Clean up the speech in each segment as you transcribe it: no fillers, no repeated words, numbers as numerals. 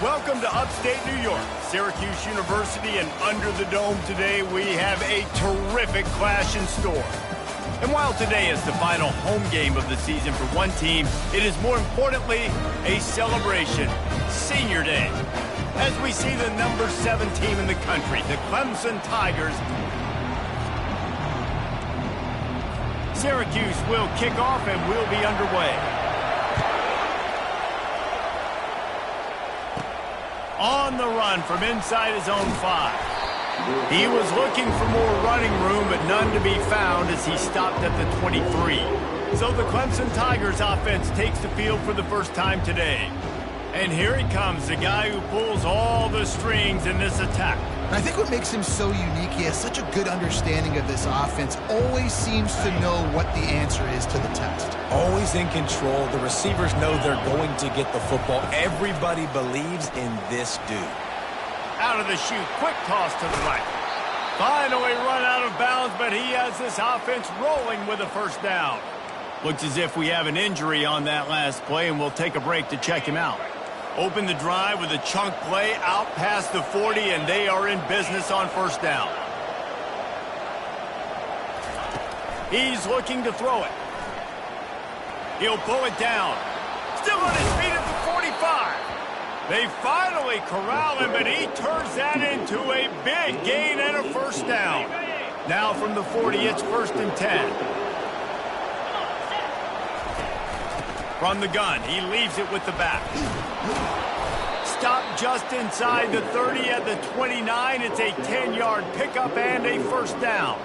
Welcome to upstate New York, Syracuse University, and under the dome today we have a terrific clash in store. And while today is the final home game of the season for one team, it is more importantly a celebration, Senior Day. As we see the number 7 team in the country, the Clemson Tigers. Syracuse will kick off and will be underway. On the run from inside his own 5. He was looking for more running room, but none to be found as he stopped at the 23. So the Clemson Tigers offense takes the field for the first time today. And here he comes, the guy who pulls all the strings in this attack. I think what makes him so unique, he has such a good understanding of this offense, always seems to know what the answer is to the test. Always in control. The receivers know they're going to get the football. Everybody believes in this dude. Out of the chute, quick toss to the right. Finally run out of bounds, but he has this offense rolling with a first down. Looks as if we have an injury on that last play, and we'll take a break to check him out. Open the drive with a chunk play out past the 40, and they are in business on first down. He's looking to throw it. He'll pull it down. Still on his feet at the 45. They finally corral him, but he turns that into a big gain and a first down. Now from the 40, it's 1st and 10. From the gun, he leaves it with the back. Stop just inside the 30 at the 29. It's a 10-yard pickup and a first down.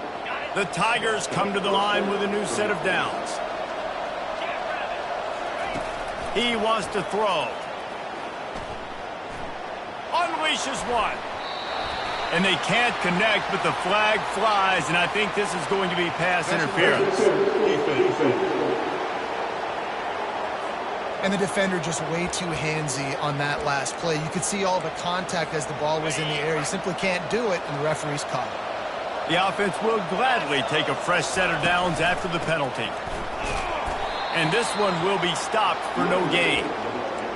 The Tigers come to the line with a new set of downs. He wants to throw. Unleashes one. And they can't connect, but the flag flies, and I think this is going to be pass interference. And the defender just way too handsy on that last play. You could see all the contact as the ball was in the air. He simply can't do it, and the referee's caught it. The offense will gladly take a fresh set of downs after the penalty. And this one will be stopped for no gain.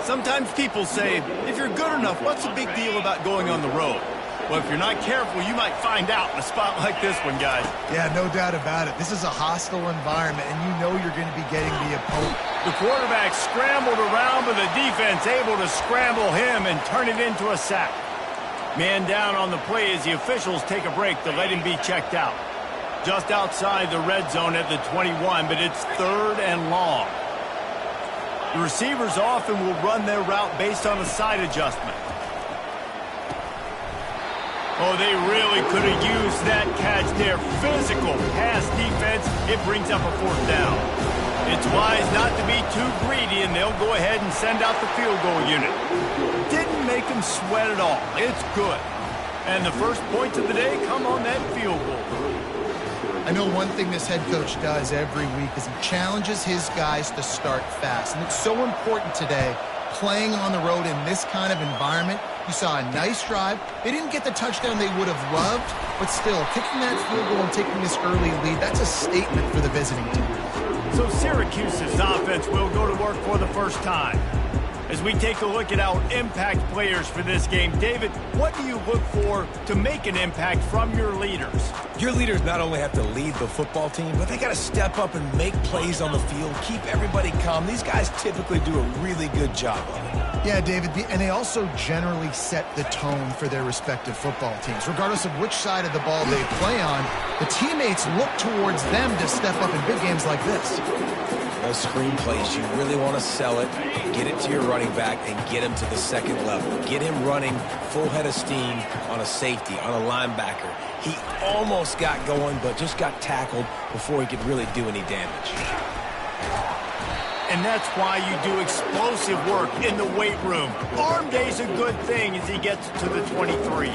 Sometimes people say, if you're good enough, what's the big deal about going on the road? Well, if you're not careful, you might find out in a spot like this one, guys. Yeah, no doubt about it. This is a hostile environment, and you know you're going to be getting the opponent. The quarterback scrambled around, but the defense able to scramble him and turn it into a sack. Man down on the play as the officials take a break to let him be checked out. Just outside the red zone at the 21, but it's 3rd and long. The receivers often will run their route based on a side adjustment. Oh, they really could have used that catch there. Physical pass defense. It brings up a 4th down. It's wise not to be too greedy, and they'll go ahead and send out the field goal unit. Didn't make them sweat at all. It's good. And the first points of the day come on that field goal. I know one thing this head coach does every week is he challenges his guys to start fast. And it's so important today, playing on the road in this kind of environment. You saw a nice drive. They didn't get the touchdown they would have loved, but still, kicking that field goal and taking this early lead, that's a statement for the visiting team. So Syracuse's offense will go to work for the first time. As we take a look at our impact players for this game, David, what do you look for to make an impact from your leaders? Your leaders not only have to lead the football team, but they got to step up and make plays on the field, keep everybody calm. These guys typically do a really good job of it. Yeah, David, and they also generally set the tone for their respective football teams. Regardless of which side of the ball they play on, the teammates look towards them to step up in big games like this. Those screen plays, you really want to sell it, get it to your running back, and get him to the second level. Get him running full head of steam on a safety, on a linebacker. He almost got going, but just got tackled before he could really do any damage. And that's why you do explosive work in the weight room. Arm day's a good thing as he gets to the 23.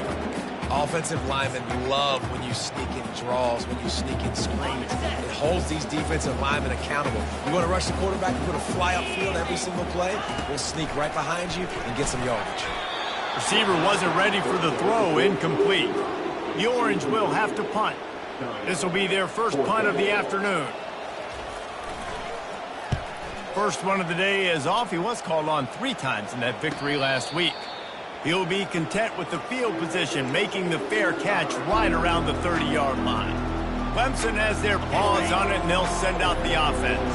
Offensive linemen love when you sneak in draws, when you sneak in screens. It holds these defensive linemen accountable. You want to rush the quarterback, you want to fly upfield every single play, we'll sneak right behind you and get some yardage. Receiver wasn't ready for the throw, incomplete. The Orange will have to punt. This will be their first punt of the afternoon. First one of the day is off. He was called on 3 times in that victory last week. He'll be content with the field position, making the fair catch right around the 30-yard line. Clemson has their paws on it, and they'll send out the offense.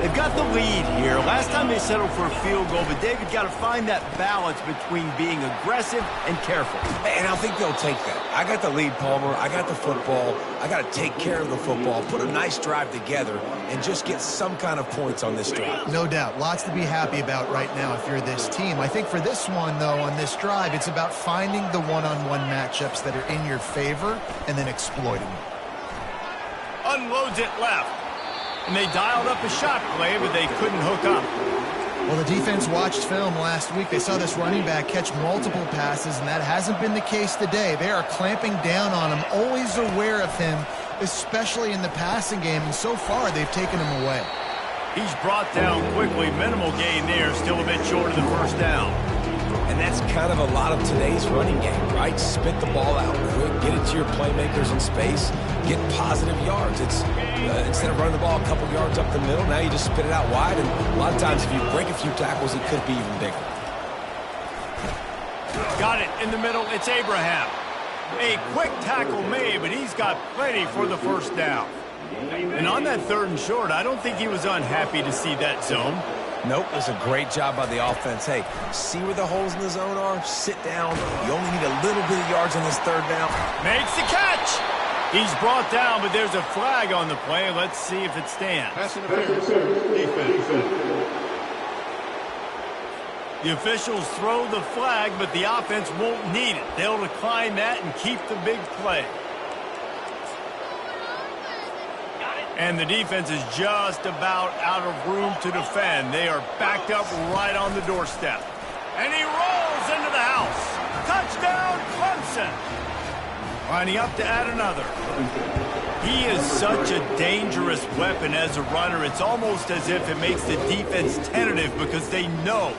They've got the lead here. Last time they settled for a field goal, but David got to find that balance between being aggressive and careful. And I think they'll take that. I got the lead, Palmer. I got the football. I got to take care of the football, put a nice drive together, and just get some kind of points on this drive. No doubt. Lots to be happy about right now if you're this team. I think for this one, though, on this drive, it's about finding the one-on-one matchups that are in your favor and then exploiting them. Unloads it left. And they dialed up a shot play, but they couldn't hook up. Well, the defense watched film last week. They saw this running back catch multiple passes, and that hasn't been the case today. They are clamping down on him, always aware of him, especially in the passing game, and so far they've taken him away. He's brought down quickly. Minimal gain there, still a bit short of the first down. And that's kind of a lot of today's running game, right? Spit the ball out quick, get it to your playmakers in space, get positive yards. It's instead of running the ball a couple yards up the middle, now you just spit it out wide, and a lot of times if you break a few tackles, it could be even bigger. Got it in the middle. It's Abraham. A quick tackle made, but he's got plenty for the first down. And on that 3rd and short, I don't think he was unhappy to see that zone. Nope, it was a great job by the offense. Hey, see where the holes in the zone are? Sit down. You only need a little bit of yards on this 3rd down. Makes the catch. He's brought down, but there's a flag on the play. Let's see if it stands. The officials throw the flag, but the offense won't need it. They'll decline that and keep the big play. And the defense is just about out of room to defend. They are backed up right on the doorstep. And he rolls into the house. Touchdown, Clemson. Lining up to add another. He is such a dangerous weapon as a runner. It's almost as if it makes the defense tentative because they know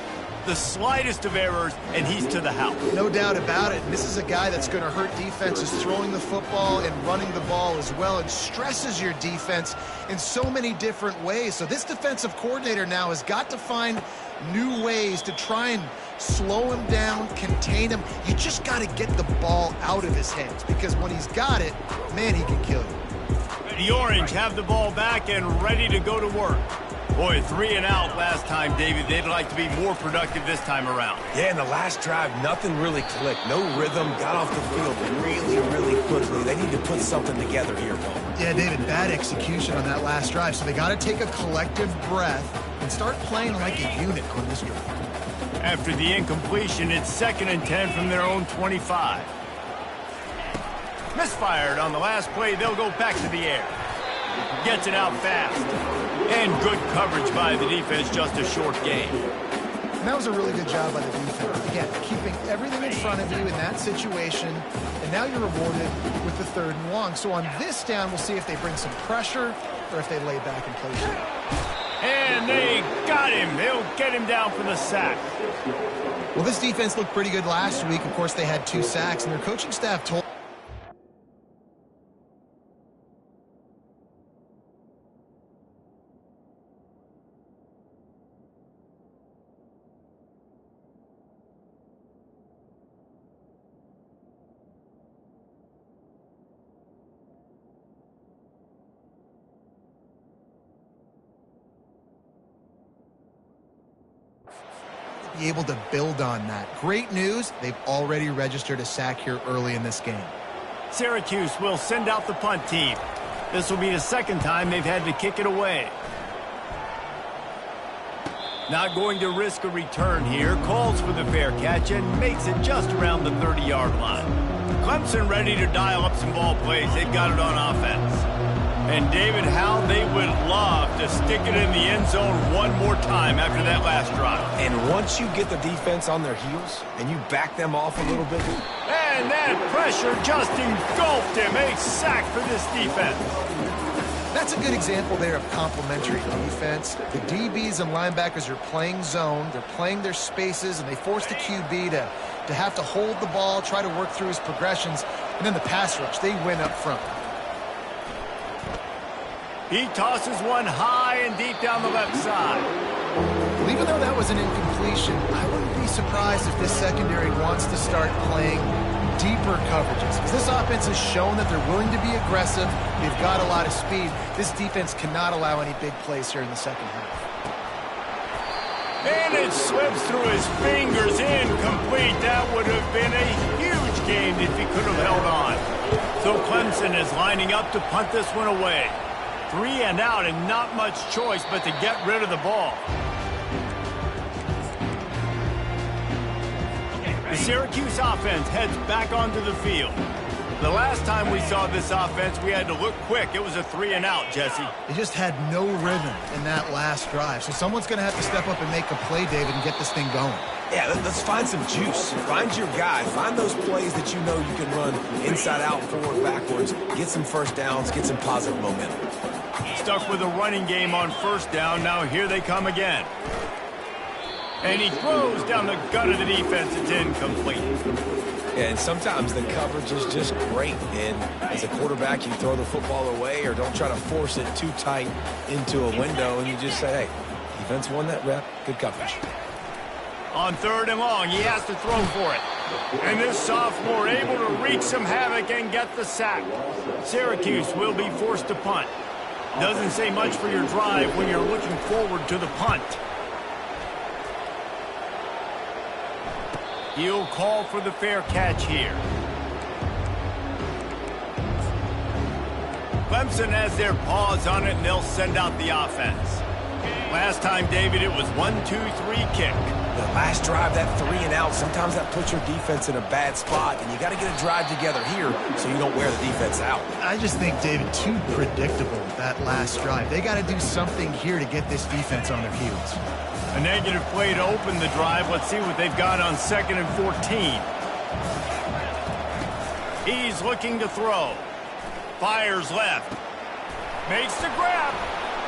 the slightest of errors, and he's to the house. No doubt about it. And this is a guy that's going to hurt defenses throwing the football and running the ball as well. It stresses your defense in so many different ways. So this defensive coordinator now has got to find new ways to try and slow him down, contain him. You just got to get the ball out of his hands because when he's got it, man, he can kill you. The Orange have the ball back and ready to go to work. Boy, 3 and out last time, David. They'd like to be more productive this time around. Yeah, in the last drive, nothing really clicked. No rhythm, got off the field really, really quickly. They need to put something together here, Paul. Yeah, David, bad execution on that last drive. So they got to take a collective breath and start playing like a unit on this drive. After the incompletion, it's 2nd and 10 from their own 25. Misfired on the last play. They'll go back to the air. Gets it out fast. And good coverage by the defense, just a short game. And that was a really good job by the defense. Again, keeping everything in front of you in that situation, and now you're rewarded with the 3rd and long. So on this down, we'll see if they bring some pressure or if they lay back and play it. And they got him. They'll get him down for the sack. Well, this defense looked pretty good last week. Of course, they had 2 sacks, and their coaching staff told be able to build on that. Great news, they've already registered a sack here early in this game. Syracuse will send out the punt team. This will be the 2nd time they've had to kick it away. Not going to risk a return here. Calls for the fair catch and makes it just around the 30-yard line. Clemson ready to dial up some ball plays. They've got it on offense. And David, how they would love to stick it in the end zone one more time after that last drive. And once you get the defense on their heels and you back them off a little bit. And that pressure just engulfed him. A sack for this defense. That's a good example there of complementary defense. The DBs and linebackers are playing zone. They're playing their spaces, and they force the QB to have to hold the ball, try to work through his progressions. And then the pass rush, they win up front. He tosses one high and deep down the left side. Well, even though that was was an incompletion. I wouldn't be surprised if this secondary wants to start playing deeper coverages, because this offense has shown that they're willing to be aggressive. They've got a lot of speed. This defense cannot allow any big plays here in the second half. And it slips through his fingers, incomplete. That would have been a huge game if he could have held on. So Clemson is lining up to punt this one away. 3 and out, and not much choice but to get rid of the ball. The Syracuse offense heads back onto the field. The last time we saw this offense, we had to look quick. It was a 3 and out, Jesse. They just had no rhythm in that last drive. So someone's going to have to step up and make a play, David, and get this thing going. Yeah, let's find some juice. Find your guy. Find those plays that you know you can run inside out, forward, backwards. Get some first downs. Get some positive momentum. Stuck with a running game on first down. Now here they come again. And he throws down the gut of the defense. It's incomplete. Yeah, and sometimes the coverage is just great. And as a quarterback, you throw the football away or don't try to force it too tight into a window. And you just say, hey, defense won that rep. Good coverage. On 3rd and long, he has to throw for it. And this sophomore able to wreak some havoc and get the sack. Syracuse will be forced to punt. Doesn't say much for your drive when you're looking forward to the punt. He'll call for the fair catch here. Clemson has their paws on it, and they'll send out the offense. Last time, David, it was 1-2-3 kick. The last drive, that 3 and out, sometimes that puts your defense in a bad spot, and you got to get a drive together here so you don't wear the defense out. I just think, David, too predictable, that last drive. They got to do something here to get this defense on their heels. A negative play to open the drive. Let's see what they've got on 2nd and 14. He's looking to throw. Fires left. Makes the grab.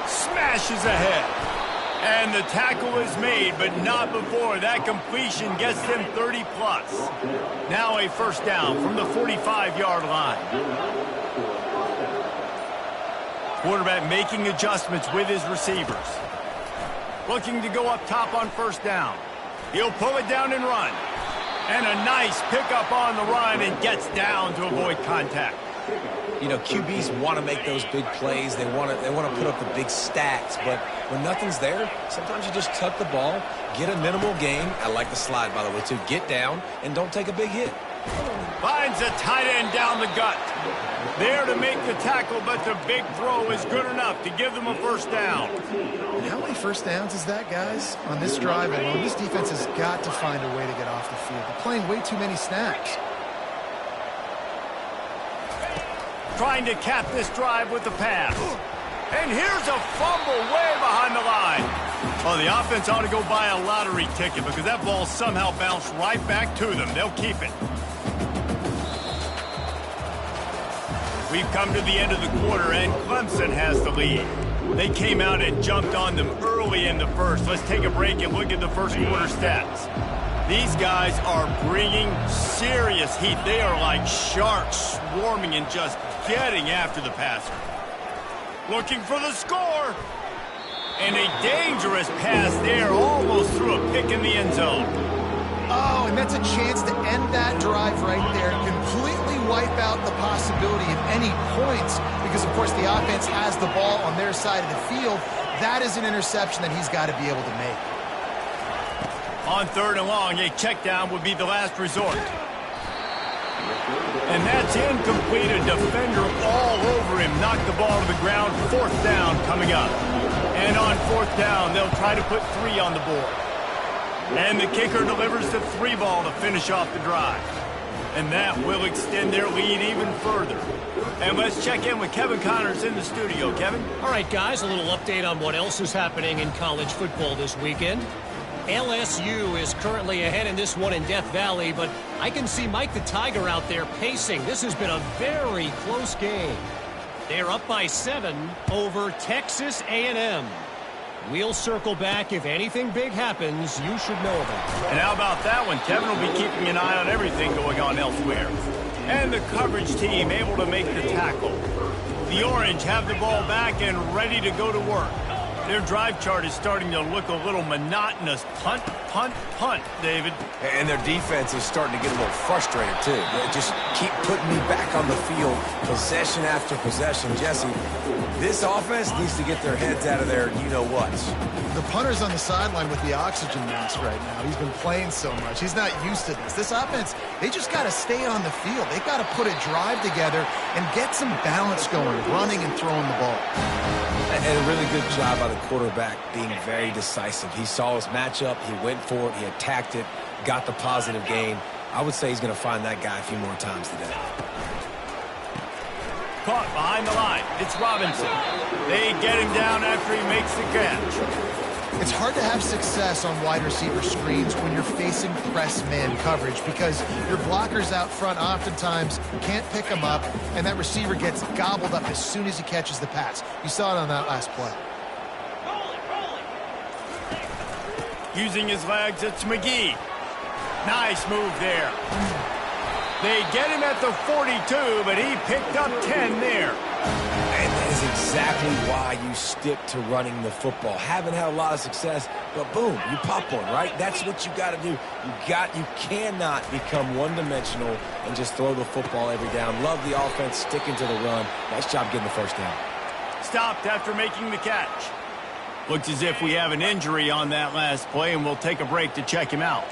Smashes ahead. And the tackle is made, but not before that completion gets them 30-plus. Now a first down from the 45-yard line. Quarterback making adjustments with his receivers. Looking to go up top on first down. He'll pull it down and run. And a nice pickup on the run and gets down to avoid contact. You know, QBs want to make those big plays. They want to put up the big stats. But when nothing's there, sometimes you just tuck the ball, get a minimal gain. I like the slide, by the way, too. Get down and don't take a big hit. Finds a tight end down the gut. There to make the tackle, but the big throw is good enough to give them a first down. And how many first downs is that, guys? On this drive alone, this defense has got to find a way to get off the field. They're playing way too many snaps. Trying to cap this drive with the pass. And here's a fumble way behind the line. Oh, the offense ought to go buy a lottery ticket because that ball somehow bounced right back to them. They'll keep it. We've come to the end of the quarter, and Clemson has the lead. They came out and jumped on them early in the first. Let's take a break and look at the first quarter stats. These guys are bringing serious heat. They are like sharks swarming and just getting after the passer. Looking for the score. And a dangerous pass there, almost threw a pick in the end zone. Oh, and that's a chance to end that drive right there. Completely wipe out the possibility of any points because, of course, the offense has the ball on their side of the field. That is an interception that he's got to be able to make. On 3rd and long, a check down would be the last resort. And that's incomplete. A defender all over him. Knocked the ball to the ground. 4th down coming up. And on 4th down, they'll try to put 3 on the board. And the kicker delivers the 3 ball to finish off the drive. And that will extend their lead even further. And let's check in with Kevin Connors in the studio. Kevin? All right, guys, a little update on what else is happening in college football this weekend. LSU is currently ahead in this one in Death Valley, but I can see Mike the Tiger out there pacing. This has been a very close game. They're up by 7 over Texas A&M. We'll circle back. If anything big happens, you should know about it. And how about that one? Kevin will be keeping an eye on everything going on elsewhere. And the coverage team able to make the tackle. The Orange have the ball back and ready to go to work. Their drive chart is starting to look a little monotonous. Punt, punt, punt, David. And their defense is starting to get a little frustrated, too. They just keep putting me back on the field, possession after possession. Jesse, this offense needs to get their heads out of their you-know-whats. The punter's on the sideline with the oxygen mask right now. He's been playing so much. He's not used to this. This offense, they just got to stay on the field. They got to put a drive together and get some balance going, running and throwing the ball. And a really good job by the quarterback being very decisive. He saw his matchup, he went for it, he attacked it, got the positive gain. I would say he's going to find that guy a few more times today. Caught behind the line. It's Robinson. They get him down after he makes the catch. It's hard to have success on wide receiver screens when you're facing press man coverage because your blockers out front oftentimes can't pick them up, and that receiver gets gobbled up as soon as he catches the pass. You saw it on that last play. Using his legs, it's McGee. Nice move there. They get him at the 42, but he picked up 10 there. And that is exactly why you stick to running the football. Haven't had a lot of success, but boom, you pop one, right? That's what you got to do. You cannot become one-dimensional and just throw the football every down. Love the offense, sticking to the run. Nice job getting the first down. Stopped after making the catch. Looks as if we have an injury on that last play, and we'll take a break to check him out.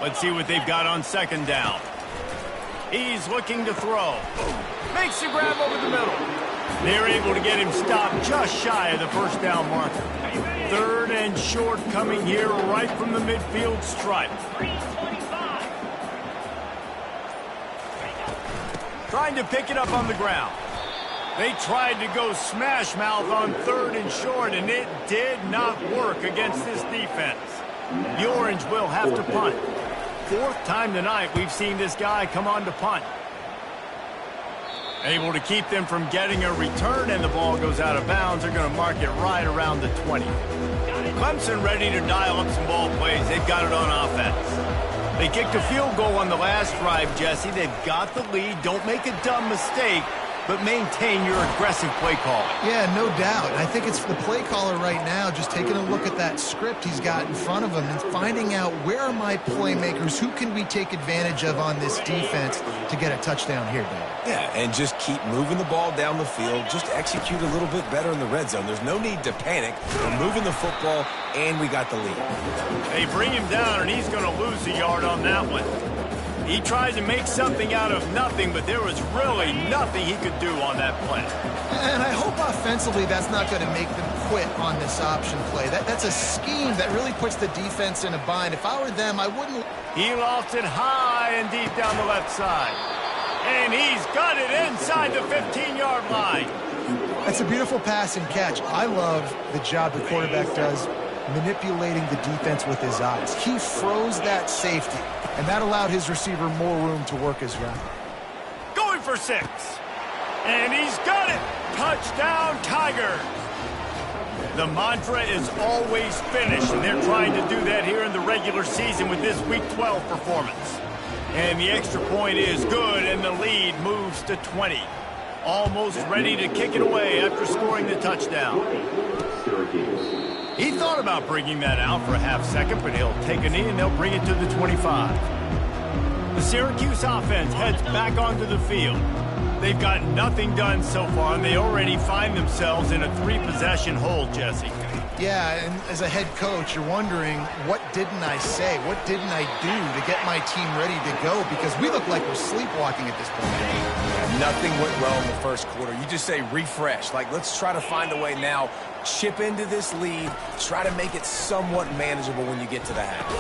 Let's see what they've got on second down. He's looking to throw. Makes the grab over the middle. They're able to get him stopped just shy of the first down marker. Third and short coming here right from the midfield stripe. Trying to pick it up on the ground. They tried to go smash mouth on third and short, and it did not work against this defense. The Orange will have to punt. Fourth time tonight we've seen this guy come on to punt. Able to keep them from getting a return, and the ball goes out of bounds. They're going to mark it right around the 20. Clemson ready to dial up some ball plays. They've got it on offense. They kicked a field goal on the last drive, Jesse. They've got the lead. Don't make a dumb mistake, but maintain your aggressive play calling. Yeah, no doubt. I think it's the play caller right now just taking a look at that script he's got in front of him and finding out where are my playmakers, who can we take advantage of on this defense to get a touchdown here, Dave. Yeah, and just keep moving the ball down the field. Just execute a little bit better in the red zone. There's no need to panic. We're moving the football, and we got the lead. They bring him down, and he's going to lose a yard on that one. He tried to make something out of nothing, but there was really nothing he could do on that play. And I hope offensively that's not going to make them quit on this option play. That's a scheme that really puts the defense in a bind. If I were them, I wouldn't. He lost it high and deep down the left side. And he's got it inside the 15-yard line. That's a beautiful pass and catch. I love the job the quarterback does manipulating the defense with his eyes. He froze that safety, and that allowed his receiver more room to work his route. Going for 6. And he's got it. Touchdown, Tigers. The mantra is always finish, and they're trying to do that here in the regular season with this Week 12 performance. And the extra point is good, and the lead moves to 20. Almost ready to kick it away after scoring the touchdown. He thought about bringing that out for a half second, but he'll take a knee and they'll bring it to the 25. The Syracuse offense heads back onto the field. They've got nothing done so far, and they already find themselves in a 3-possession hole, Jesse. Yeah, and as a head coach, you're wondering, what didn't I say? What didn't I do to get my team ready to go? Because we look like we're sleepwalking at this point. Yeah, nothing went well in the first quarter. You just say refresh. Like, let's try to find a way now. Chip into this lead. Try to make it somewhat manageable when you get to the half.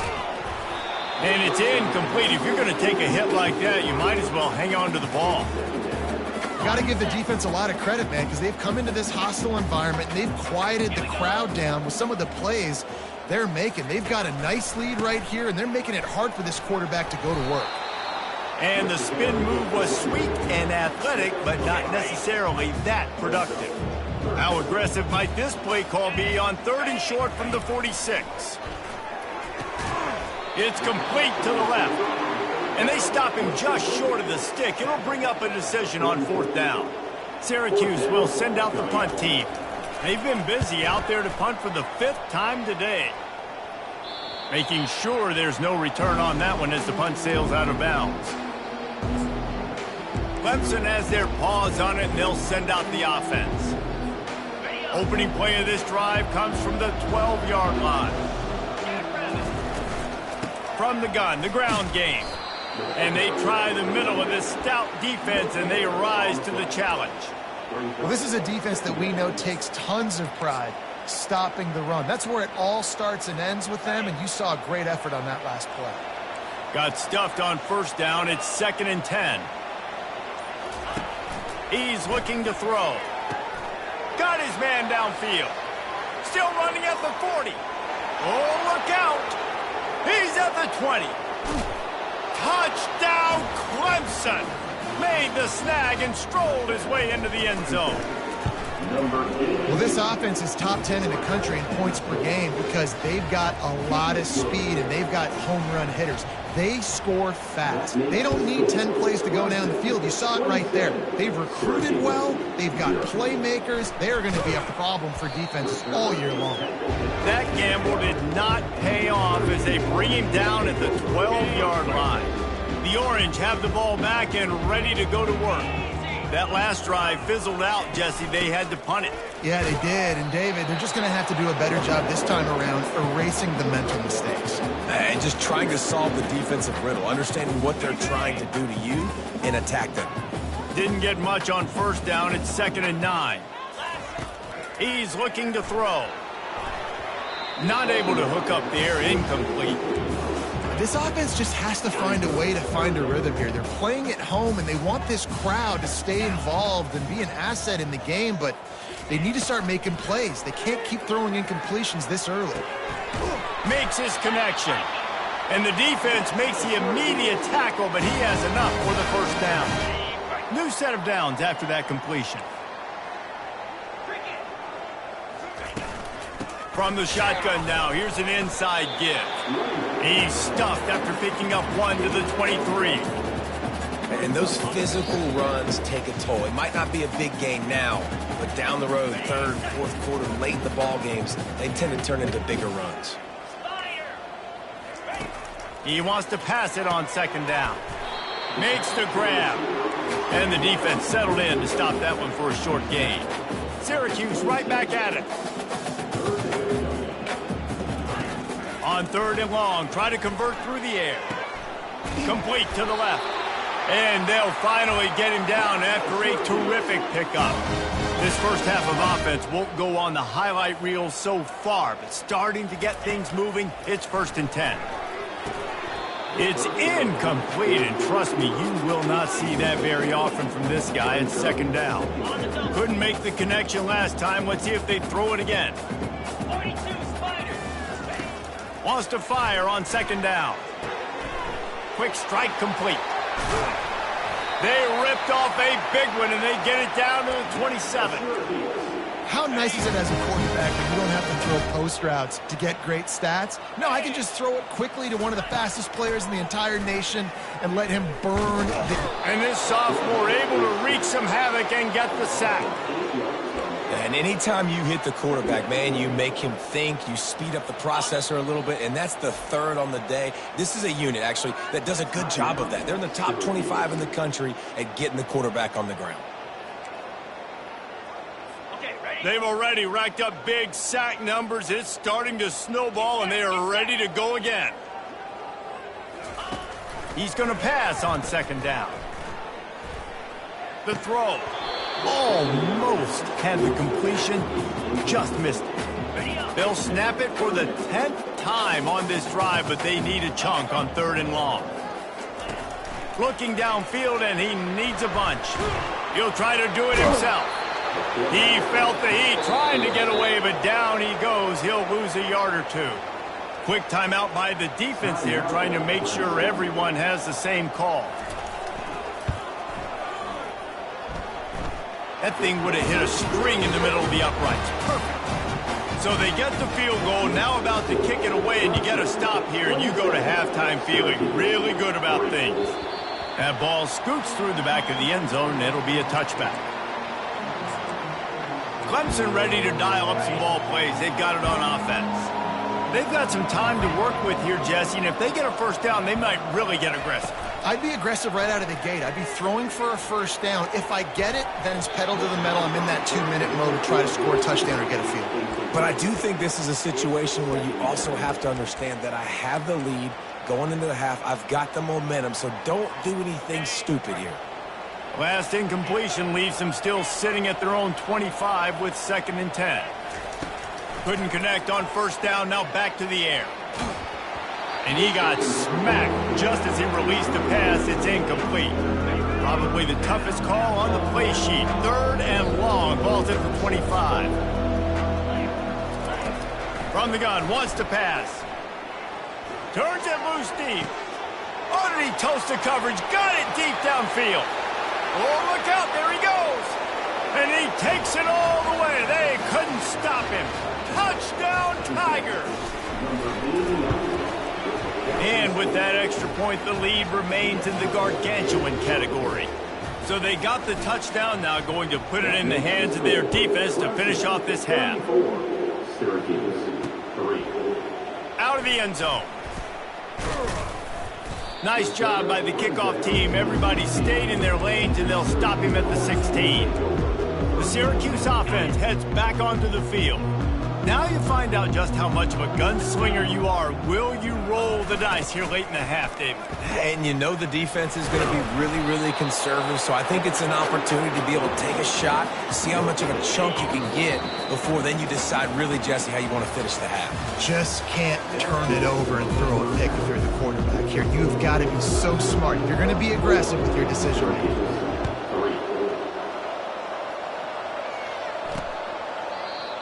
And it's incomplete. If you're going to take a hit like that, you might as well hang on to the ball. Got to give the defense a lot of credit, man, because they've come into this hostile environment and they've quieted the crowd down with some of the plays they're making. They've got a nice lead right here, and they're making it hard for this quarterback to go to work. And the spin move was sweet and athletic, but not necessarily that productive. How aggressive might this play call be on 3rd and short from the 46? It's complete to the left. And they stop him just short of the stick. It'll bring up a decision on 4th down. Syracuse will send out the punt team. They've been busy out there to punt for the 5th time today. Making sure there's no return on that one as the punt sails out of bounds. Clemson has their paws on it, and they'll send out the offense. Opening play of this drive comes from the 12-yard line. From the gun, the ground game. And they try the middle of this stout defense, and they rise to the challenge. Well, this is a defense that we know takes tons of pride stopping the run. That's where it all starts and ends with them, and you saw a great effort on that last play. Got stuffed on first down. It's 2nd and 10. He's looking to throw. Got his man downfield. Still running at the 40. Oh, look out. He's at the 20. Touchdown, Clemson. Made the snag and strolled his way into the end zone. Well, this offense is top 10 in the country in points per game because they've got a lot of speed and they've got home run hitters. They score fast. They don't need 10 plays to go down the field. You saw it right there. They've recruited well. They've got playmakers. They're going to be a problem for defenses all year long. That gamble did not pay off as they bring him down at the 12-yard line. The Orange have the ball back and ready to go to work. That last drive fizzled out, Jesse. They had to punt it. Yeah, they did. And, David, they're just going to have to do a better job this time around erasing the mental mistakes. And just trying to solve the defensive riddle, understanding what they're trying to do to you and attack them. Didn't get much on first down. It's 2nd and 9. He's looking to throw. Not able to hook up there. Incomplete. This offense just has to find a way to find a rhythm here. They're playing at home, and they want this crowd to stay involved and be an asset in the game, but they need to start making plays. They can't keep throwing incompletions this early. Makes his connection. And the defense makes the immediate tackle, but he has enough for the first down. New set of downs after that completion. From the shotgun now, here's an inside give. He's stuffed after picking up one to the 23. And those physical runs take a toll. It might not be a big game now, but down the road, 3rd, 4th quarter, late in the ball games, they tend to turn into bigger runs. He wants to pass it on 2nd down. Makes the grab. And the defense settled in to stop that one for a short gain. Syracuse right back at it. On 3rd and long, try to convert through the air. Complete to the left. And they'll finally get him down after a terrific pickup. This first half of offense won't go on the highlight reel so far, but starting to get things moving, it's 1st and 10. It's incomplete, and trust me, you will not see that very often from this guy. It's 2nd down. Couldn't make the connection last time. Let's see if they throw it again. Wants to fire on 2nd down. Quick strike complete. They ripped off a big one, and they get it down to the 27. How nice is it as a quarterback when you don't have to throw post routes to get great stats? No, I can just throw it quickly to one of the fastest players in the entire nation and let him burn. And this sophomore able to wreak some havoc and get the sack. And anytime you hit the quarterback, man, you make him think, you speed up the processor a little bit, and that's the 3rd on the day. This is a unit, actually, that does a good job of that. They're in the top 25 in the country at getting the quarterback on the ground. They've already racked up big sack numbers. It's starting to snowball, and they are ready to go again. He's going to pass on 2nd down. The throw. Almost had the completion, just missed it. They'll snap it for the 10th time on this drive, but they need a chunk on 3rd and long. Looking downfield, and he needs a bunch. He'll try to do it himself. He felt the heat trying to get away, but down he goes. He'll lose a yard or 2. Quick timeout by the defense there, trying to make sure everyone has the same call. That thing would have hit a string in the middle of the uprights. Perfect. So they get the field goal, now about to kick it away, and you get a stop here, and you go to halftime feeling really good about things. That ball scoots through the back of the end zone, and it'll be a touchback. Clemson ready to dial up some ball plays. They've got it on offense. They've got some time to work with here, Jesse, and if they get a first down, they might really get aggressive. I'd be aggressive right out of the gate. I'd be throwing for a first down. If I get it, then it's pedal to the metal. I'm in that 2-minute mode to try to score a touchdown or get a field. But I do think this is a situation where you also have to understand that I have the lead going into the half. I've got the momentum, so don't do anything stupid here. Last incompletion leaves them still sitting at their own 25 with 2nd and 10. Couldn't connect on first down, now back to the air. And he got smacked just as he released the pass. It's incomplete. Probably the toughest call on the play sheet. 3rd and long. Ball's at the 25. From the gun, wants to pass. Turns it loose deep. Oh, did he toast the coverage? Got it deep downfield. Oh, look out. There he goes. And he takes it all the way. They couldn't stop him. Touchdown, Tigers. And with that extra point, the lead remains in the gargantuan category. So they got the touchdown, now going to put it in the hands of their defense to finish off this half. Out of the end zone. Nice job by the kickoff team. Everybody stayed in their lanes, and they'll stop him at the 16. The Syracuse offense heads back onto the field. Now you find out just how much of a gunslinger you are. Will you roll the dice here late in the half, David? And you know the defense is going to be really, really conservative, so I think it's an opportunity to be able to take a shot, see how much of a chunk you can get before then you decide really, Jesse, how you want to finish the half. Just can't turn it over and throw a pick if you're the quarterback here. You've got to be so smart. You're going to be aggressive with your decision making.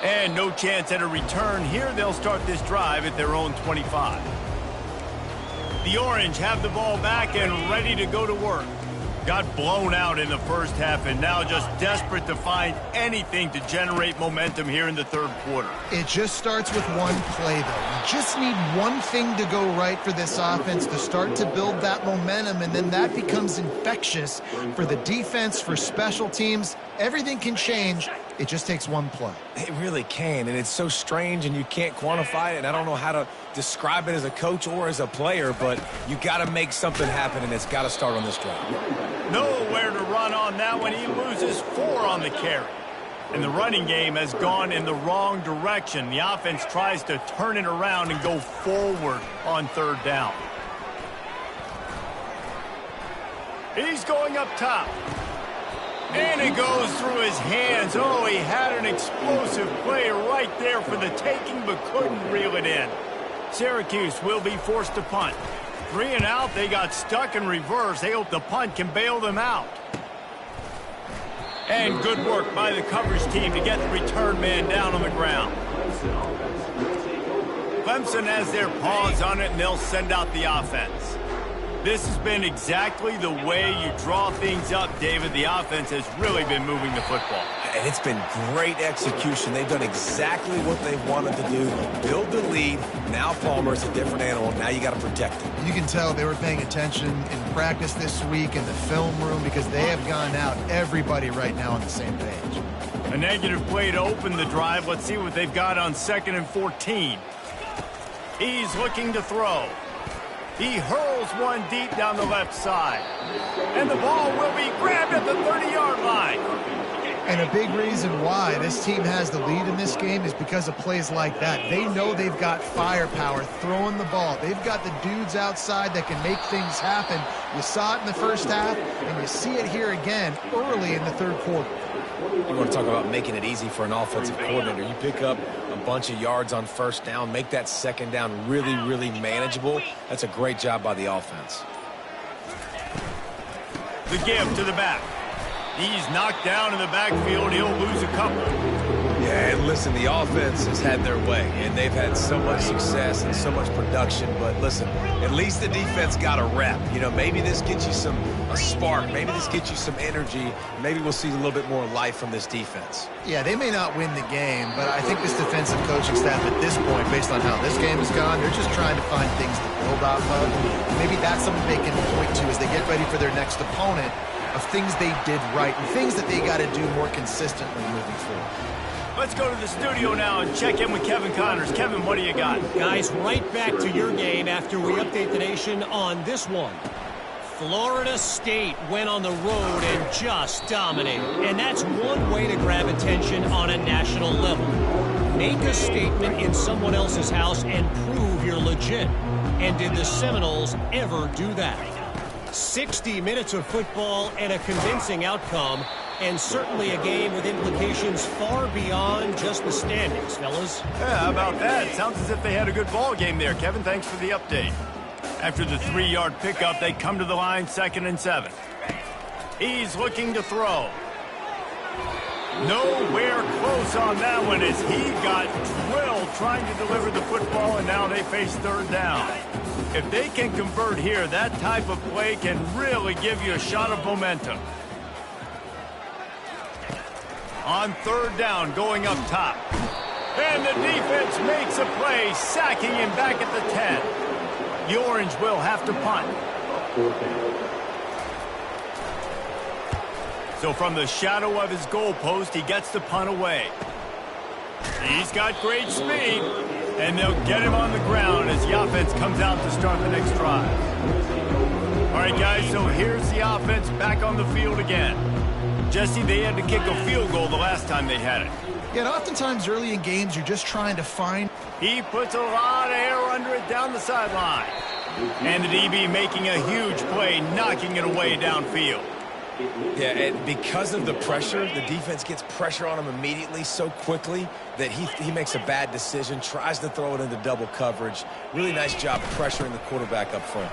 And no chance at a return here. They'll start this drive at their own 25. The Orange have the ball back and ready to go to work. Got blown out in the first half and now just desperate to find anything to generate momentum here in the 3rd quarter. It just starts with one play, though. You just need one thing to go right for this offense to start to build that momentum, and then that becomes infectious for the defense, for special teams. Everything can change. It just takes one play. It really can, and it's so strange, and you can't quantify it, and I don't know how to describe it as a coach or as a player, but you got to make something happen, and it's got to start on this drive. Nowhere to run on that one. He loses 4 on the carry. And the running game has gone in the wrong direction. The offense tries to turn it around and go forward on 3rd down. He's going up top. And it goes through his hands. Oh, he had an explosive play right there for the taking, but couldn't reel it in. Syracuse will be forced to punt. 3 and out, they got stuck in reverse. They hope the punt can bail them out. And good work by the coverage team to get the return man down on the ground. Clemson has their paws on it, and they'll send out the offense. This has been exactly the way you draw things up, David. The offense has really been moving the football. And it's been great execution. They've done exactly what they wanted to do. Build the lead. Now Palmer's a different animal. Now you got to protect him. You can tell they were paying attention in practice this week in the film room because they have gone out, everybody right now on the same page. A negative play to open the drive. Let's see what they've got on 2nd and 14. He's looking to throw. He hurls one deep down the left side. And the ball will be grabbed at the 30-yard line. And a big reason why this team has the lead in this game is because of plays like that. They know they've got firepower throwing the ball. They've got the dudes outside that can make things happen. You saw it in the first half, and you see it here again early in the 3rd quarter. You want to talk about making it easy for an offensive coordinator. You pick up a bunch of yards on first down, make that 2nd down really, really manageable. That's a great job by the offense. The give to the back. He's knocked down in the backfield. He'll lose a couple. Yeah, and listen, the offense has had their way, and they've had so much success and so much production. But listen, at least the defense got a rep. You know, maybe this gets you a spark. Maybe this gets you some energy. Maybe we'll see a little bit more life from this defense. Yeah, they may not win the game, but I think this defensive coaching staff at this point, based on how this game has gone, they're just trying to find things to build off of. Maybe that's something they can point to as they get ready for their next opponent, of things they did right and things that they got to do more consistently moving forward. Let's go to the studio now and check in with Kevin Connors. Kevin, what do you got? Guys, right back to your game after we update the nation on this one. Florida State went on the road and just dominated. And that's one way to grab attention on a national level. Make a statement in someone else's house and prove you're legit. And did the Seminoles ever do that? 60 minutes of football and a convincing outcome, and certainly a game with implications far beyond just the standings, fellas. Yeah, how about that? Sounds as if they had a good ball game there. Kevin, thanks for the update. After the 3-yard pickup, they come to the line, 2nd and 7. He's looking to throw. Nowhere close on that one as he got drilled trying to deliver the football, and now they face 3rd down. If they can convert here, that type of play can really give you a shot of momentum. On 3rd down, going up top. And the defense makes a play, sacking him back at the 10. The Orange will have to punt. So from the shadow of his goalpost, he gets the punt away. He's got great speed, and they'll get him on the ground as the offense comes out to start the next drive. All right, guys, so here's the offense back on the field again. Jesse, they had to kick a field goal the last time they had it. Yeah, and oftentimes early in games, you're just trying to find... He puts a lot of air under it down the sideline. And the DB making a huge play, knocking it away downfield. Yeah, and because of the pressure, the defense gets pressure on him immediately so quickly that he makes a bad decision, tries to throw it into double coverage. Really nice job pressuring the quarterback up front.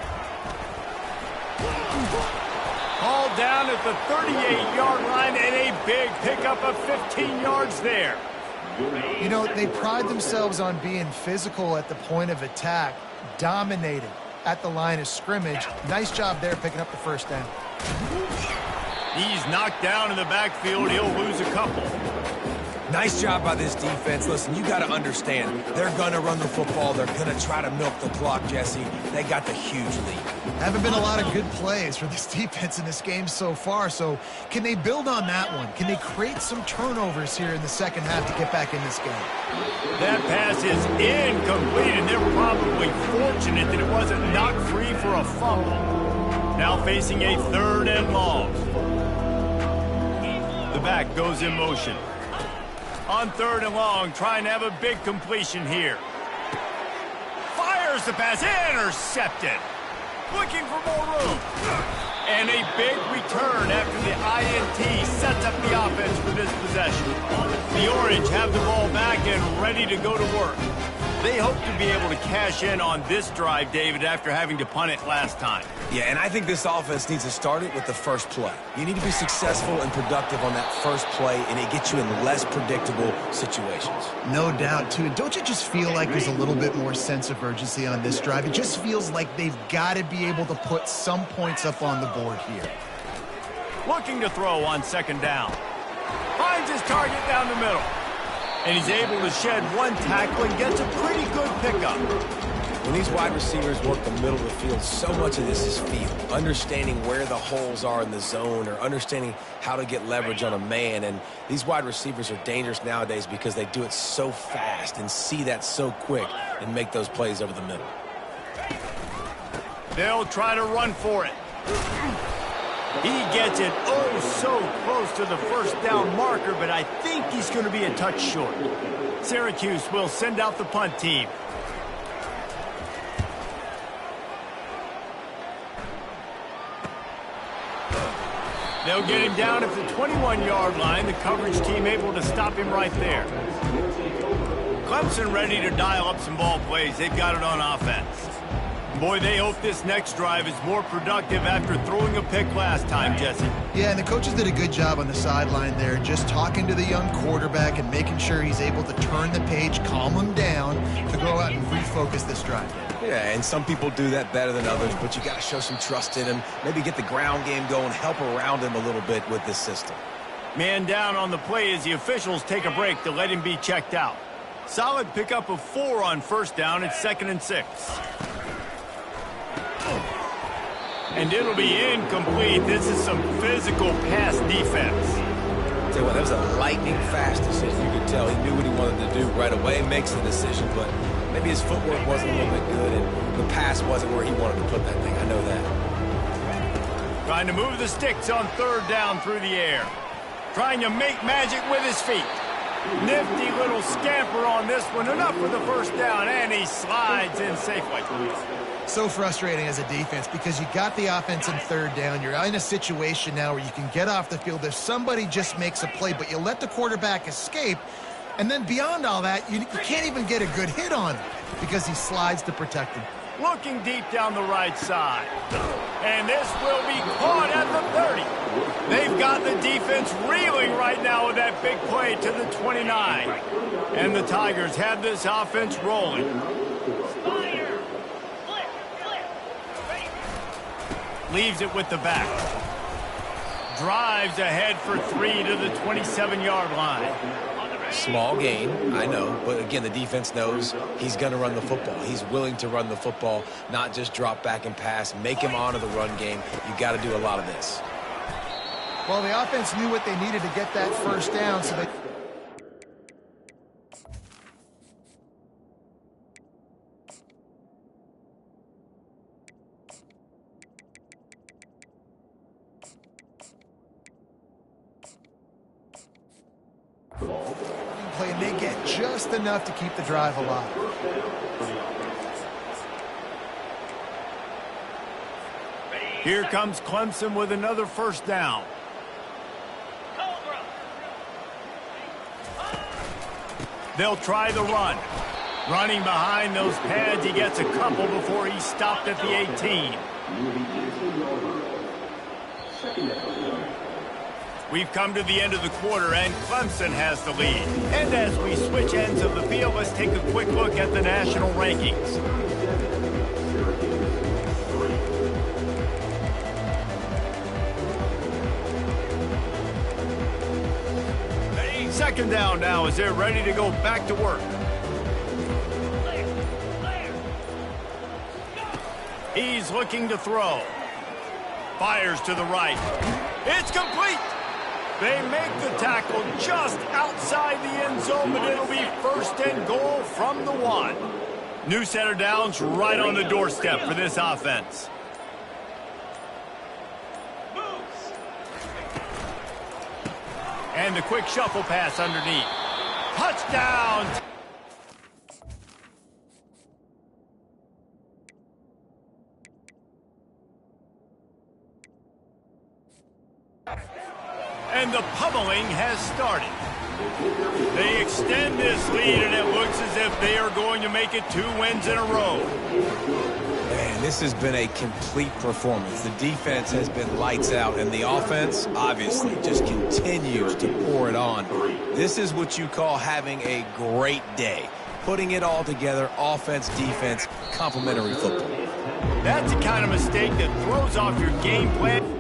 All down at the 38-yard line, and a big pickup of 15 yards there. You know, they pride themselves on being physical at the point of attack, dominated at the line of scrimmage. Nice job there picking up the 1st down. He's knocked down in the backfield. He'll lose a couple. Nice job by this defense. Listen, you got to understand, they're going to run the football. They're going to try to milk the clock, Jesse. They got the huge lead. Haven't been a lot of good plays for this defense in this game so far, so can they build on that one? Can they create some turnovers here in the second half to get back in this game? That pass is incomplete, and they're probably fortunate that it wasn't knocked free for a fumble. Now facing a 3rd and long. The back goes in motion. On 3rd and long, trying to have a big completion here. Fires the pass, intercepted. Looking for more room. And a big return after the INT sets up the offense for this possession. The Orange have the ball back and ready to go to work. They hope to be able to cash in on this drive, David, after having to punt it last time. Yeah, and I think this offense needs to start it with the first play. You need to be successful and productive on that first play, and it gets you in less predictable situations. No doubt, too. And don't you just feel like there's a little bit more sense of urgency on this drive? It just feels like they've got to be able to put some points up on the board here. Looking to throw on 2nd down. Finds his target down the middle. And he's able to shed one tackle and gets a pretty good pickup. When these wide receivers work the middle of the field, so much of this is feel. Understanding where the holes are in the zone or understanding how to get leverage on a man. And these wide receivers are dangerous nowadays because they do it so fast and see that so quick and make those plays over the middle. They'll try to run for it. He gets it so close to the 1st down marker, but I think he's going to be a touch short. Syracuse will send out the punt team. They'll get him down at the 21-yard line. The coverage team able to stop him right there. Clemson ready to dial up some ball plays. They've got it on offense. Boy, they hope this next drive is more productive after throwing a pick last time, Jesse. Yeah, and the coaches did a good job on the sideline there, just talking to the young quarterback and making sure he's able to turn the page, calm him down, to go out and refocus this drive. Yeah, and some people do that better than others, but you got to show some trust in him, maybe get the ground game going, help around him a little bit with this system. Man down on the play as the officials take a break to let him be checked out. Solid pickup of 4 on 1st down. It's 2nd and 6. And it'll be incomplete. This is some physical pass defense. Tell you what, that was a lightning-fast decision. You could tell he knew what he wanted to do right away, makes the decision, but maybe his footwork wasn't a little bit good, and the pass wasn't where he wanted to put that thing. I know that. Trying to move the sticks on third down through the air. Trying to make magic with his feet. Nifty little scamper on this one. Enough for the first down, and he slides in safely. So frustrating as a defense because you got the offense in third down. You're in a situation now where you can get off the field if somebody just makes a play, but you let the quarterback escape. And then beyond all that, you can't even get a good hit on him because he slides to protect him. Looking deep down the right side. And this will be caught at the 30. They've got the defense reeling right now with that big play to the 29. And the Tigers have this offense rolling. Leaves it with the back. Drives ahead for 3 to the 27-yard line. Small gain, I know, but again, the defense knows he's going to run the football. He's willing to run the football, not just drop back and pass, make him honor the run game. You got to do a lot of this. Well, the offense knew what they needed to get that first down, so they... play, and they get just enough to keep the drive alive. Here comes Clemson with another first down. They'll try the run. Running behind those pads, he gets a couple before he's stopped at the 18. We've come to the end of the quarter, and Clemson has the lead. And as we switch ends of the field, let's take a quick look at the national rankings. Second down now as they're ready to go back to work. He's looking to throw. Fires to the right. It's complete. They make the tackle just outside the end zone, but it'll be first and goal from the 1. New set of downs right on the doorstep for this offense. And the quick shuffle pass underneath. Touchdown! And the pummeling has started. They extend this lead, and it looks as if they are going to make it 2 wins in a row. Man, this has been a complete performance. The defense has been lights out, and the offense, obviously, just continues to pour it on. This is what you call having a great day. Putting it all together, offense, defense, complementary football. That's the kind of mistake that throws off your game plan.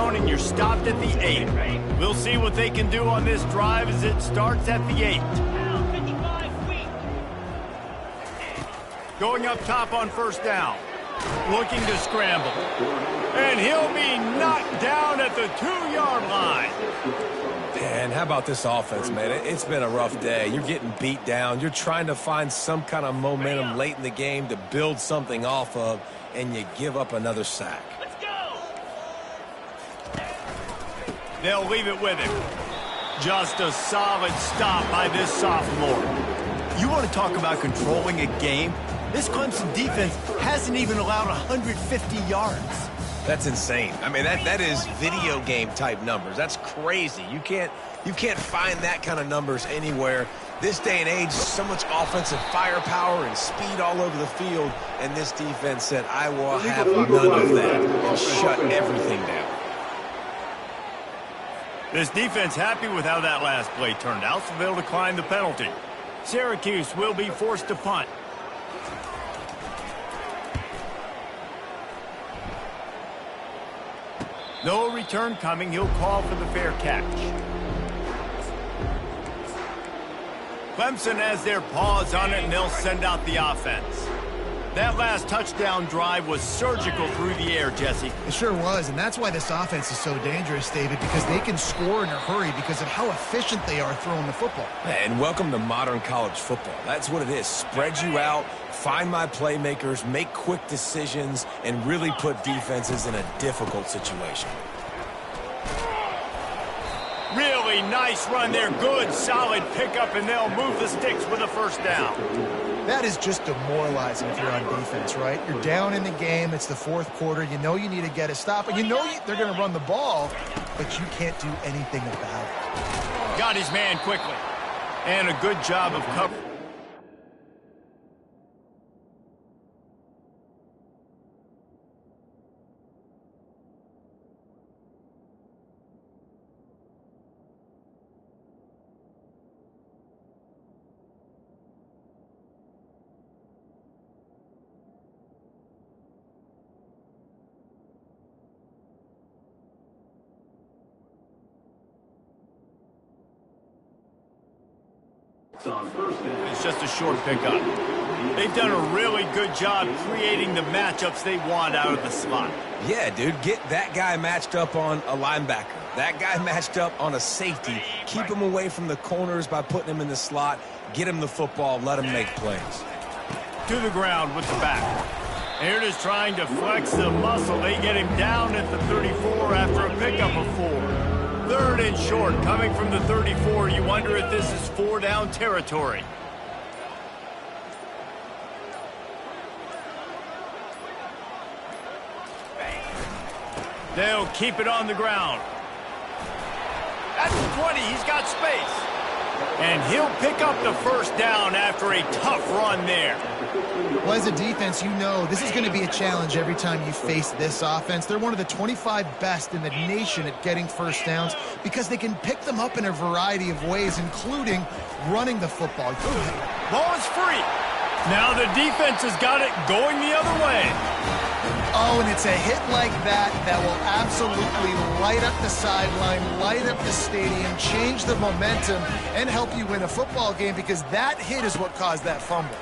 down and you're stopped at the 8. We'll see what they can do on this drive as it starts at the 8. Going up top on first down. Looking to scramble. And he'll be knocked down at the 2-yard line. And how about this offense, man? It's been a rough day. You're getting beat down. You're trying to find some kind of momentum late in the game to build something off of, and you give up another sack. Let's go! They'll leave it with him. Just a solid stop by this sophomore. You want to talk about controlling a game? This Clemson defense hasn't even allowed 150 yards. That's insane. I mean, that is video game type numbers. That's crazy. You can't find that kind of numbers anywhere. This day and age, so much offensive firepower and speed all over the field, and this defense said, I will have none of that, and shut everything down. This defense happy with how that last play turned out, so they'll decline the penalty. Syracuse will be forced to punt. No return coming. He'll call for the fair catch. Clemson has their paws on it, and they'll send out the offense. That last touchdown drive was surgical through the air, Jesse. It sure was, and that's why this offense is so dangerous, David, because they can score in a hurry because of how efficient they are throwing the football. And welcome to modern college football. That's what it is. Spread you out, find my playmakers, make quick decisions, and really put defenses in a difficult situation. Really nice run there. Good, solid pickup, and they'll move the sticks with a first down. That is just demoralizing if you're on defense, right? You're down in the game. It's the fourth quarter. You know you need to get a stop, and you know they're going to run the ball, but you can't do anything about it. Got his man quickly. And a good job of cover. It's just a short pickup. They've done a really good job creating the matchups they want out of the slot. Yeah, dude, get that guy matched up on a linebacker. That guy matched up on a safety. Keep him away from the corners by putting him in the slot. Get him the football. Let him make plays. To the ground with the back. Here it is trying to flex the muscle. They get him down at the 34 after a pickup of 4. Third and short, coming from the 34. You wonder if this is 4-down territory. They'll keep it on the ground. At the 20, he's got space. And he'll pick up the first down after a tough run there. Well, as a defense, you know this is going to be a challenge every time you face this offense. They're one of the 25 best in the nation at getting first downs because they can pick them up in a variety of ways, including running the football. Ball is free. Now the defense has got it going the other way. Oh, and it's a hit like that that will absolutely light up the sideline, light up the stadium, change the momentum, and help you win a football game because that hit is what caused that fumble.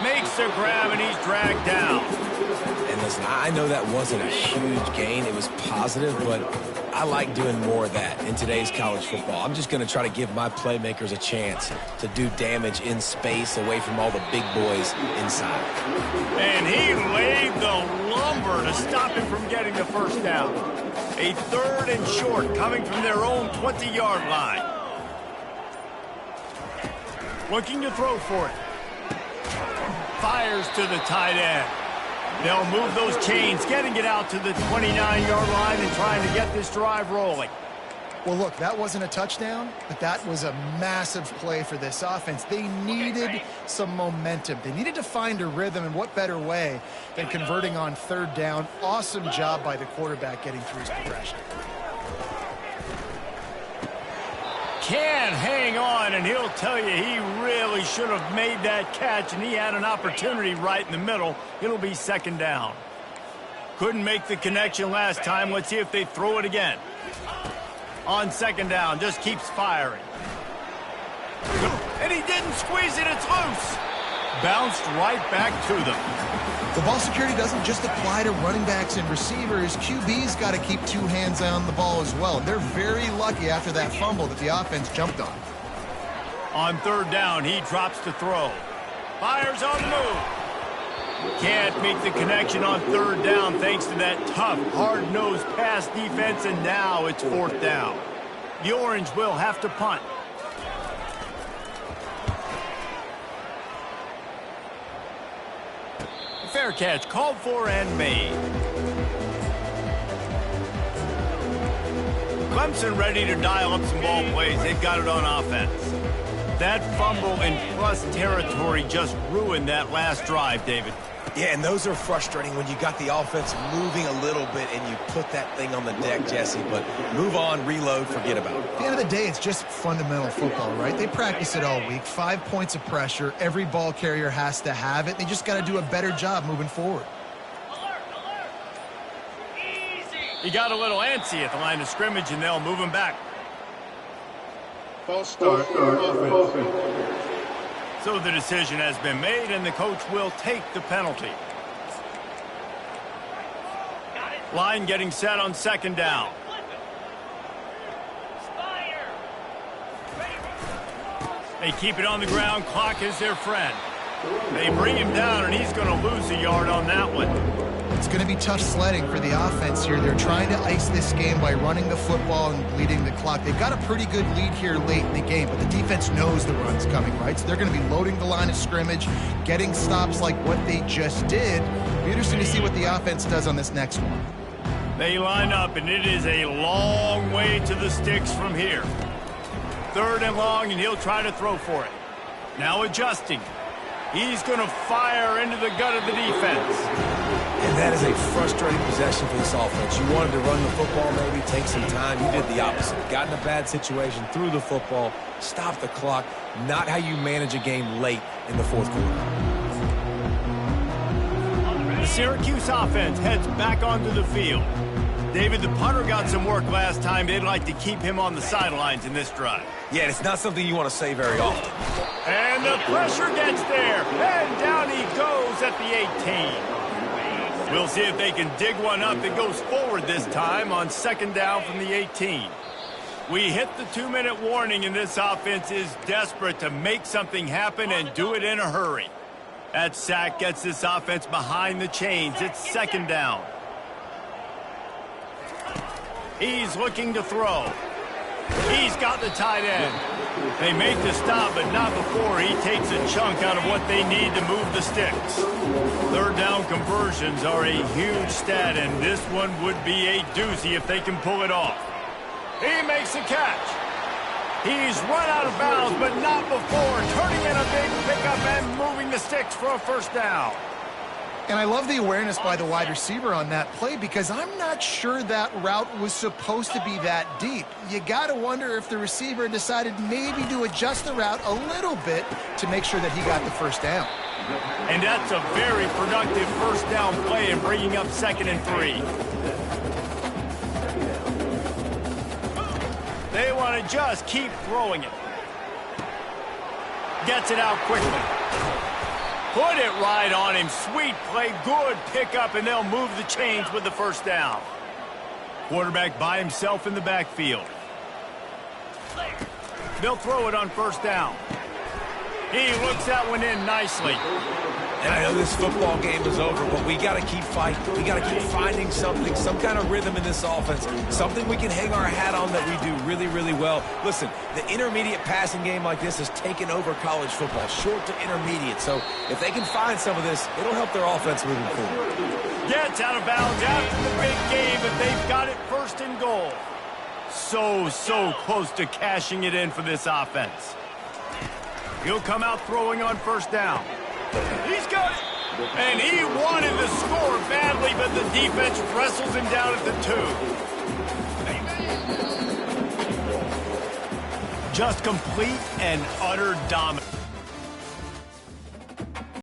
Makes a grab, and he's dragged down. And listen, I know that wasn't a huge gain. It was positive, but I like doing more of that in today's college football. I'm just going to try to give my playmakers a chance to do damage in space away from all the big boys inside. And he laid the lumber to stop him from getting the first down. A third and short coming from their own 20-yard line. Looking to throw for it. Fires to the tight end. They'll move those chains, getting it out to the 29-yard line and trying to get this drive rolling. Well, look, that wasn't a touchdown, but that was a massive play for this offense. They needed some momentum. They needed to find a rhythm, and what better way than converting on third down. Awesome job by the quarterback getting through his progression. Can hang on, and he'll tell you he really should have made that catch, and he had an opportunity right in the middle. It'll be second down. Couldn't make the connection last time. Let's see if they throw it again. On second down, just keeps firing. And he didn't squeeze it, it's loose. Bounced right back to them. The ball security doesn't just apply to running backs and receivers. QB's got to keep two hands on the ball as well. They're very lucky after that fumble that the offense jumped on. On third down, he drops to throw. Fires on the move. Can't make the connection on third down thanks to that tough, hard-nosed pass defense, and now it's fourth down. The Orange will have to punt. Fair catch, called for and made. Clemson ready to dial up some ball plays. They've got it on offense. That fumble in plus territory just ruined that last drive, David. Yeah, and those are frustrating when you got the offense moving a little bit and you put that thing on the deck, Jesse. But move on, reload, forget about it. At the end of the day, it's just fundamental football, right? They practice it all week. 5 points of pressure. Every ball carrier has to have it. They just got to do a better job moving forward. He got a little antsy at the line of scrimmage, and they'll move him back. False start. Offense. So the decision has been made, and the coach will take the penalty. Line getting set on second down. They keep it on the ground. Clock is their friend. They bring him down, and he's going to lose a yard on that one. It's going to be tough sledding for the offense here. They're trying to ice this game by running the football and bleeding the clock. They've got a pretty good lead here late in the game, but the defense knows the run's coming, right? So they're going to be loading the line of scrimmage, getting stops like what they just did. It'll be interesting to see what the offense does on this next one. They line up, and it is a long way to the sticks from here. Third and long, and he'll try to throw for it. Now adjusting. He's going to fire into the gut of the defense. And that is a frustrating possession for this offense. You wanted to run the football, maybe take some time. You did the opposite. Got in a bad situation, threw the football, stopped the clock. Not how you manage a game late in the fourth quarter. The Syracuse offense heads back onto the field. David, the punter got some work last time. They'd like to keep him on the sidelines in this drive. Yeah, it's not something you want to say very often. And the pressure gets there. And down he goes at the 18. We'll see if they can dig one up that goes forward this time on second down from the 18. We hit the 2-minute warning, and this offense is desperate to make something happen and do it in a hurry. That sack gets this offense behind the chains. It's second down. He's looking to throw. He's got the tight end. They make the stop, but not before he takes a chunk out of what they need to move the sticks. Third down conversions are a huge stat, and this one would be a doozy if they can pull it off. He makes the catch. He's run out of bounds, but not before turning in a big pickup and moving the sticks for a first down. And I love the awareness by the wide receiver on that play because I'm not sure that route was supposed to be that deep. You got to wonder if the receiver decided maybe to adjust the route a little bit to make sure that he got the first down. And that's a very productive first down play in bringing up 2nd and 3. They want to just keep throwing it. Gets it out quickly. Put it right on him. Sweet play. Good pickup, and they'll move the chains with the first down. Quarterback by himself in the backfield. They'll throw it on first down. He looks that one in nicely. And I know this football game is over, but we got to keep fighting. We got to keep finding something, some kind of rhythm in this offense, something we can hang our hat on that we do really, really well. Listen, the intermediate passing game like this has taken over college football, short to intermediate. So if they can find some of this, it'll help their offense moving forward. Gets out of bounds after the big game, but they've got it first and goal. So close to cashing it in for this offense. He'll come out throwing on first down. He's got it. And he wanted to score badly, but the defense wrestles him down at the 2. Just complete and utter dominance.